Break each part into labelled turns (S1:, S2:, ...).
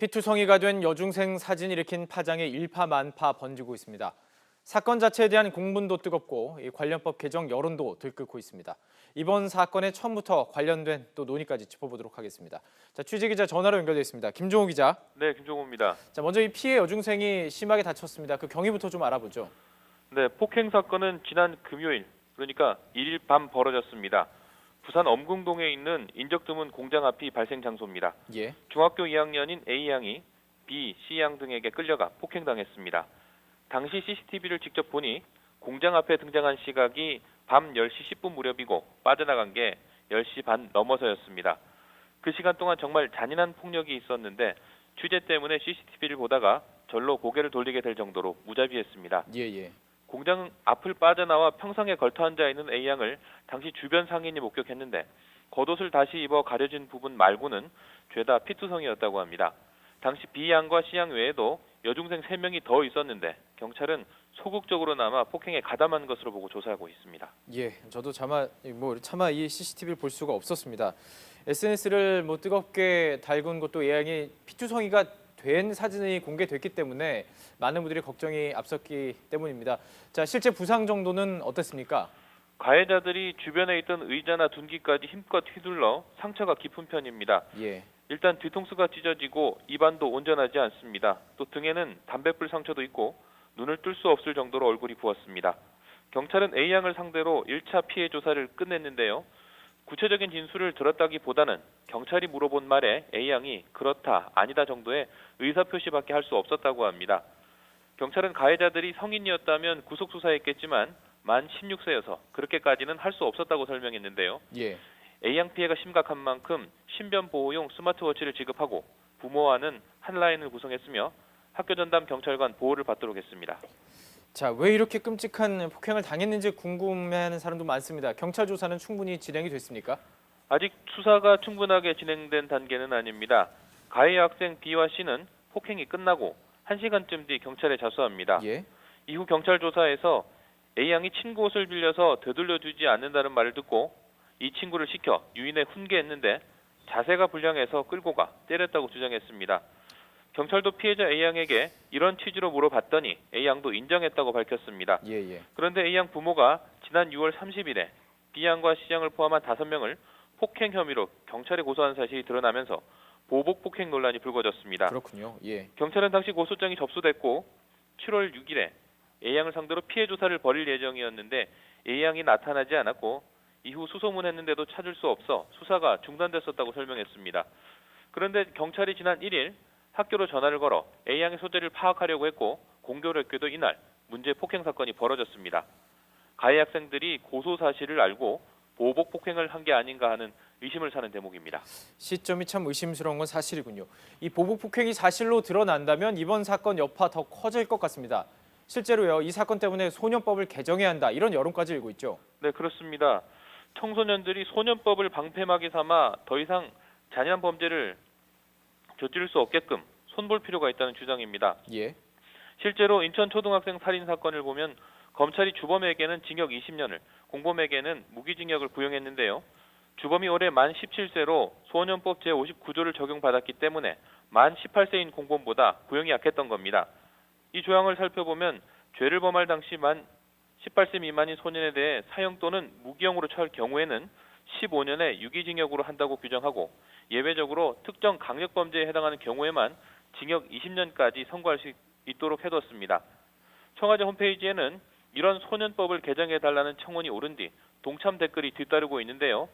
S1: 피투성이가 된 여중생 사진이 일으킨 파장이 일파만파 번지고 있습니다. 사건 자체에 대한 공분도 뜨겁고 관련법 개정 여론도 들끓고 있습니다. 이번 사건에 처음부터 관련된 또 논의까지 짚어보도록 하겠습니다. 자, 취재기자 전화로 연결돼 있습니다. 김종호 기자.
S2: 네, 김종호입니다.
S1: 자, 먼저 이 피해 여중생이 심하게 다쳤습니다. 그 경위부터 좀 알아보죠.
S2: 네, 폭행 사건은 지난 금요일, 그러니까 1일 밤 벌어졌습니다. 부산 엄궁동에 있는 인적드문 공장 앞이 발생 장소입니다.
S1: 예.
S2: 중학교 2학년인 A양이 B, C양 등에게 끌려가 폭행당했습니다. 당시 CCTV를 직접 보니 공장 앞에 등장한 시각이 밤 10시 10분 무렵이고 빠져나간 게 10시 반 넘어서였습니다. 그 시간 동안 정말 잔인한 폭력이 있었는데 취재 때문에 CCTV를 보다가 절로 고개를 돌리게 될 정도로 무자비했습니다.
S1: 예.
S2: 공장 앞을 빠져나와 평상에 걸터 앉아 있는 A양을 당시 주변 상인이 목격했는데 겉옷을 다시 입어 가려진 부분 말고는 죄다 피투성이었다고 합니다. 당시 B양과 C양 외에도 여중생 3명이 더 있었는데 경찰은 소극적으로나마 폭행에 가담한 것으로 보고 조사하고 있습니다.
S1: 예, 저도 차마 이 CCTV를 볼 수가 없었습니다. SNS를 뜨겁게 달군 것도 예양이 피투성이가 된 사진이 공개됐기 때문에 많은 분들이 걱정이 앞섰기 때문입니다. 자, 실제 부상 정도는 어땠습니까?
S2: 가해자들이 주변에 있던 의자나 둔기까지 힘껏 휘둘러 상처가 깊은 편입니다.
S1: 예.
S2: 일단 뒤통수가 찢어지고 입안도 온전하지 않습니다. 또 등에는 담뱃불 상처도 있고 눈을 뜰 수 없을 정도로 얼굴이 부었습니다. 경찰은 A양을 상대로 1차 피해 조사를 끝냈는데요. 구체적인 진술을 들었다기보다는 경찰이 물어본 말에 A양이 그렇다, 아니다 정도의 의사표시밖에 할 수 없었다고 합니다. 경찰은 가해자들이 성인이었다면 구속수사했겠지만 만 16세여서 그렇게까지는 할 수 없었다고 설명했는데요.
S1: 예.
S2: A양 피해가 심각한 만큼 신변 보호용 스마트워치를 지급하고 부모와는 한 라인을 구성했으며 학교 전담 경찰관 보호를 받도록 했습니다.
S1: 자, 왜 이렇게 끔찍한 폭행을 당했는지 궁금해하는 사람도 많습니다. 경찰 조사는 충분히 진행이 됐습니까?
S2: 아직 수사가 충분하게 진행된 단계는 아닙니다. 가해 학생 B와 C는 폭행이 끝나고 1시간쯤 뒤 경찰에 자수합니다.
S1: 예.
S2: 이후 경찰 조사에서 A양이 친구 옷을 빌려서 되돌려주지 않는다는 말을 듣고 이 친구를 시켜 유인에 훈계했는데 자세가 불량해서 끌고 가 때렸다고 주장했습니다. 경찰도 피해자 A양에게 이런 취지로 물어봤더니 A양도 인정했다고 밝혔습니다.
S1: 예.
S2: 그런데 A양 부모가 지난 6월 30일에 B양과 C양을 포함한 5명을 폭행 혐의로 경찰에 고소한 사실이 드러나면서 보복 폭행 논란이 불거졌습니다.
S1: 그렇군요. 예.
S2: 경찰은 당시 고소장이 접수됐고 7월 6일에 A양을 상대로 피해 조사를 벌일 예정이었는데 A양이 나타나지 않았고 이후 수소문했는데도 찾을 수 없어 수사가 중단됐었다고 설명했습니다. 그런데 경찰이 지난 1일 학교로 전화를 걸어 A양의 소재를 파악하려고 했고 공교롭게도 이날 문제 폭행 사건이 벌어졌습니다. 가해 학생들이 고소 사실을 알고 보복 폭행을 한 게 아닌가 하는 의심을 사는 대목입니다.
S1: 시점이 참 의심스러운 건 사실이군요. 이 보복 폭행이 사실로 드러난다면 이번 사건 여파 더 커질 것 같습니다. 실제로요, 이 사건 때문에 소년법을 개정해야 한다 이런 여론까지 일고 있죠.
S2: 네, 그렇습니다. 청소년들이 소년법을 방패막이 삼아 더 이상 잔인한 범죄를 저지를 수 없게끔 손볼 필요가 있다는 주장입니다.
S1: 예.
S2: 실제로 인천 초등학생 살인 사건을 보면 검찰이 주범에게는 징역 20년을, 공범에게는 무기징역을 구형했는데요. 주범이 올해 만 17세로 소년법 제59조를 적용받았기 때문에 만 18세인 공범보다 구형이 약했던 겁니다. 이 조항을 살펴보면 죄를 범할 당시 만 18세 미만인 소년에 대해 사형 또는 무기형으로 처할 경우에는 15년의 유기징역으로 한다고 규정하고 예외적으로 특정 강력범죄에 해당하는 경우에만 징역 20년까지 선고할 수 있도록 해뒀습니다. 청와대 홈페이지에는 이런 소년법을 개정해달라는 청원이 오른 뒤 동참 댓글이 뒤따르고 있는데요.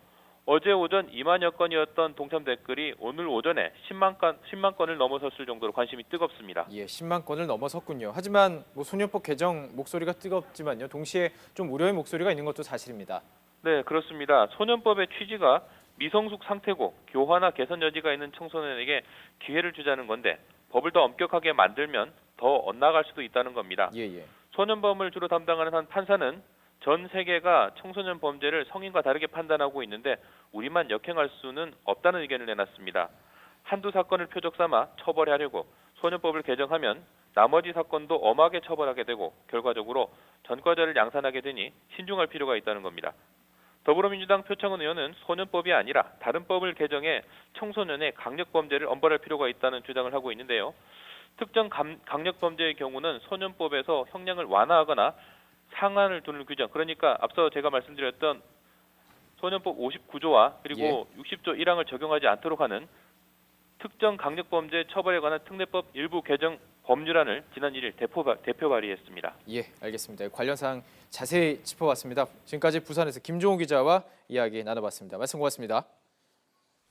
S2: 어제 오전 2만여 건이었던 동참 댓글이 오늘 오전에 10만 건을 넘어섰을 정도로 관심이 뜨겁습니다.
S1: 예, 10만 건을 넘어섰군요. 하지만 소년법 개정 목소리가 뜨겁지만요, 동시에 좀 우려의 목소리가 있는 것도 사실입니다.
S2: 네, 그렇습니다. 소년법의 취지가 미성숙 상태고 교화나 개선 여지가 있는 청소년에게 기회를 주자는 건데 법을 더 엄격하게 만들면 더 엇나갈 수도 있다는 겁니다.
S1: 예.
S2: 소년범을 주로 담당하는 한 판사는 전 세계가 청소년 범죄를 성인과 다르게 판단하고 있는데 우리만 역행할 수는 없다는 의견을 내놨습니다. 한두 사건을 표적 삼아 처벌하려고 소년법을 개정하면 나머지 사건도 엄하게 처벌하게 되고 결과적으로 전과자를 양산하게 되니 신중할 필요가 있다는 겁니다. 더불어민주당 표창원 의원은 소년법이 아니라 다른 법을 개정해 청소년의 강력범죄를 엄벌할 필요가 있다는 주장을 하고 있는데요. 특정 강력범죄의 경우는 소년법에서 형량을 완화하거나 상한을 두는 규정, 그러니까 앞서 제가 말씀드렸던 소년법 59조와 그리고 60조 1항을 적용하지 않도록 하는 특정 강력범죄 처벌에 관한 특례법 일부 개정 법률안을 지난 1일 대표 발의했습니다.
S1: 예, 알겠습니다. 관련 사항 자세히 짚어봤습니다. 지금까지 부산에서 김종우 기자와 이야기 나눠봤습니다. 말씀 고맙습니다.